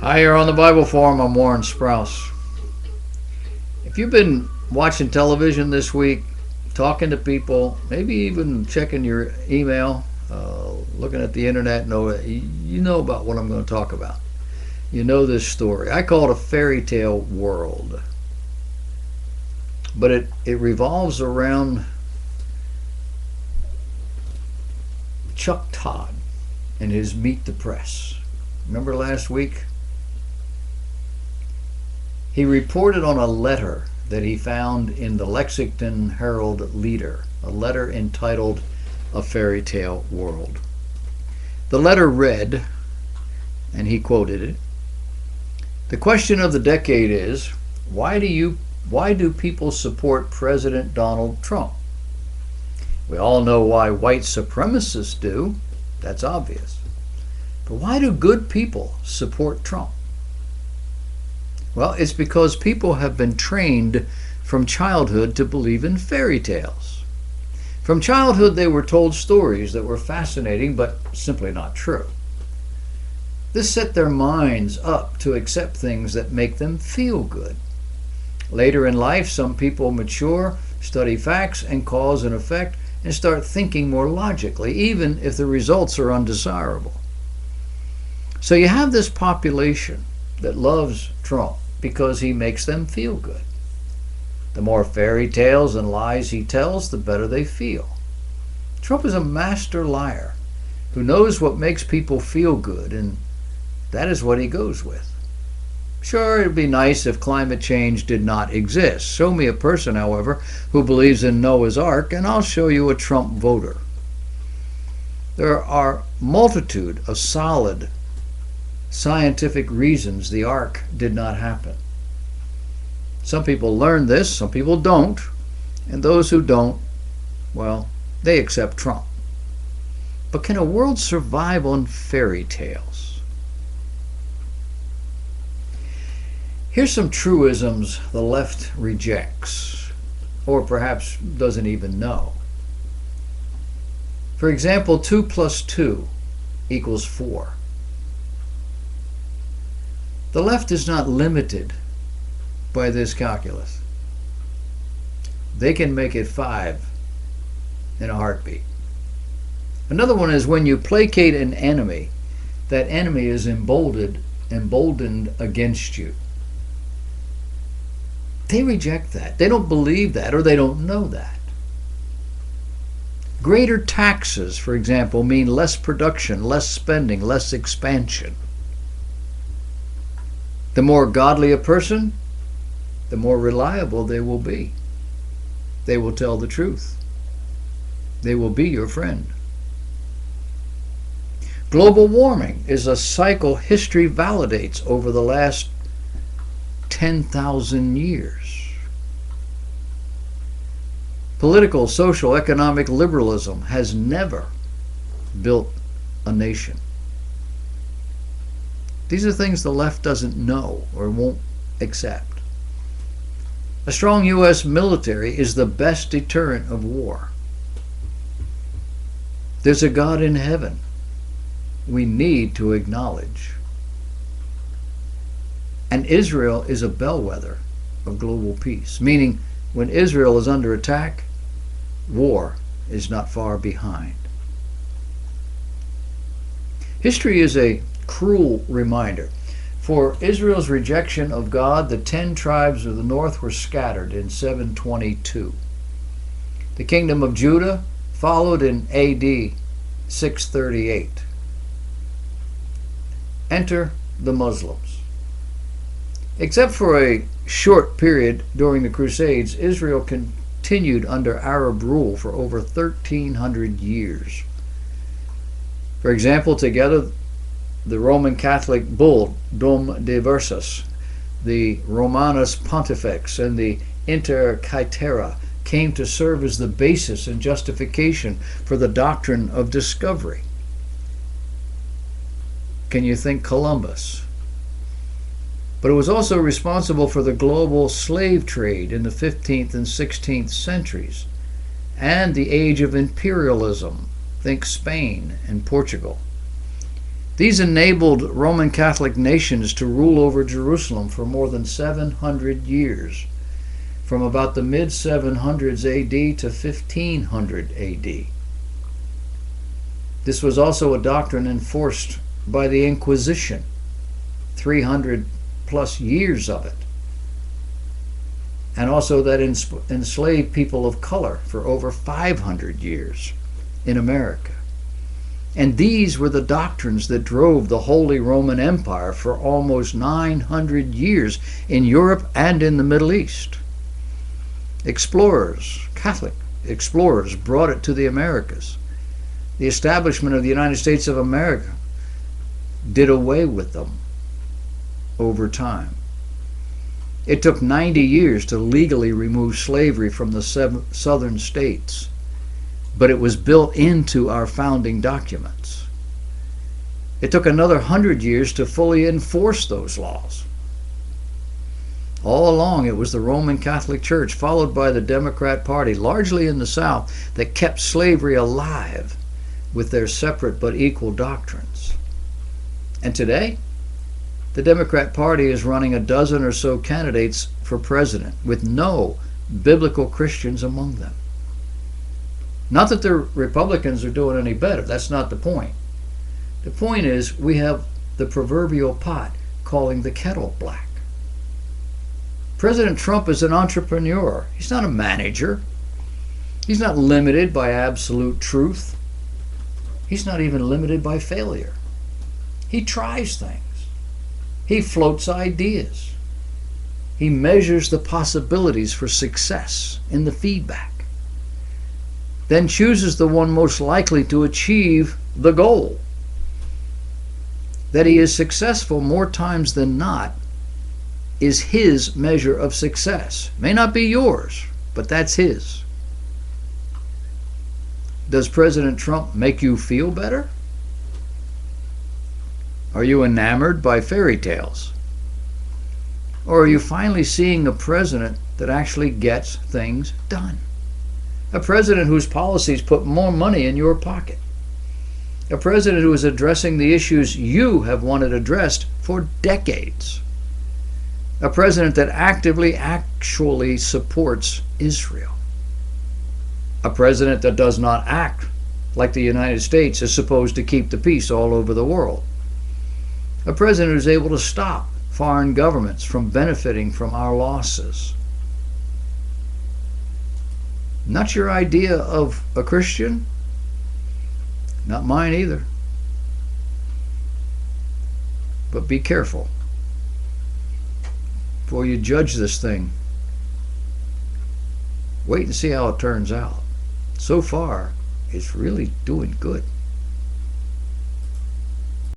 Hi, you're on the Bible Forum. I'm Warren Sprouse. If you've been watching television this week, talking to people, maybe even checking your email, looking at the internet, you know about what I'm going to talk about. You know this story. I call it a fairy tale world. But it revolves around Chuck Todd and his Meet the Press. Remember last week? He reported on a letter that he found in the Lexington Herald Leader, a letter entitled A Fairy Tale World. The letter read, and he quoted it, "The question of the decade is, why do people support President Donald Trump? We all know why white supremacists do. That's obvious. But why do good people support Trump? Well, it's because people have been trained from childhood to believe in fairy tales. From childhood, they were told stories that were fascinating but simply not true. This set their minds up to accept things that make them feel good. Later in life, some people mature, study facts and cause and effect, and start thinking more logically, even if the results are undesirable. So you have this population that loves Trump because he makes them feel good. The more fairy tales and lies he tells, the better they feel. Trump is a master liar who knows what makes people feel good, and that is what he goes with. Sure, it'd be nice if climate change did not exist. Show me a person, however, who believes in Noah's Ark, and I'll show you a Trump voter. There are multitude of solid scientific reasons the Ark did not happen. Some people learn this, some people don't, and those who don't, well, they accept Trump. But can a world survive on fairy tales? Here's some truisms the left rejects, or perhaps doesn't even know. For example, 2 plus 2 equals 4. The left is not limited by this calculus. They can make it 5 in a heartbeat. Another one is when you placate an enemy, that enemy is emboldened against you. They reject that. They don't believe that, or they don't know that. Greater taxes, for example, mean less production, less spending, less expansion. The more godly a person, the more reliable they will be. They will tell the truth. They will be your friend. Global warming is a cycle history validates over the last 10,000 years. Political, social, economic liberalism has never built a nation. These are things the left doesn't know or won't accept. A strong U.S. military is the best deterrent of war. There's a God in heaven we need to acknowledge. And Israel is a bellwether of global peace, meaning when Israel is under attack, war is not far behind. History is a cruel reminder. For Israel's rejection of God, the 10 tribes of the north were scattered in 722. The kingdom of Judah followed in AD 638. Enter the Muslims. Except for a short period during the Crusades, Israel continued under Arab rule for over 1,300 years. For example, together the Roman Catholic bull Dom de Versus, the Romanus Pontifex, and the Inter Caetera came to serve as the basis and justification for the doctrine of discovery. Can you think Columbus? But it was also responsible for the global slave trade in the 15th and 16th centuries and the age of imperialism. Think Spain and Portugal. These enabled Roman Catholic nations to rule over Jerusalem for more than 700 years, from about the mid-700s AD to 1500 AD. This was also a doctrine enforced by the Inquisition, 300 plus years of it, and also that enslaved people of color for over 500 years in America. And these were the doctrines that drove the Holy Roman Empire for almost 900 years in Europe and in the Middle East. Explorers, Catholic explorers, brought it to the Americas. The establishment of the United States of America did away with them over time. It took 90 years to legally remove slavery from the southern states, but it was built into our founding documents. It took another 100 years to fully enforce those laws. All along, it was the Roman Catholic Church, followed by the Democrat Party, largely in the South, that kept slavery alive with their separate but equal doctrines. And today, the Democrat Party is running a dozen or so candidates for president with no biblical Christians among them. Not that the Republicans are doing any better. That's not the point. The point is we have the proverbial pot calling the kettle black. President Trump is an entrepreneur. He's not a manager. He's not limited by absolute truth. He's not even limited by failure. He tries things. He floats ideas. He measures the possibilities for success in the feedback, then chooses the one most likely to achieve the goal. That he is successful more times than not is his measure of success. May not be yours, but that's his. Does President Trump make you feel better? Are you enamored by fairy tales? Or are you finally seeing a president that actually gets things done? A president whose policies put more money in your pocket. A president who is addressing the issues you have wanted addressed for decades. A president that actually supports Israel. A president that does not act like the United States is supposed to keep the peace all over the world. A president who is able to stop foreign governments from benefiting from our losses. Not your idea of a Christian? Not mine either. But be careful before you judge this thing. Wait and see how it turns out. So far, it's really doing good.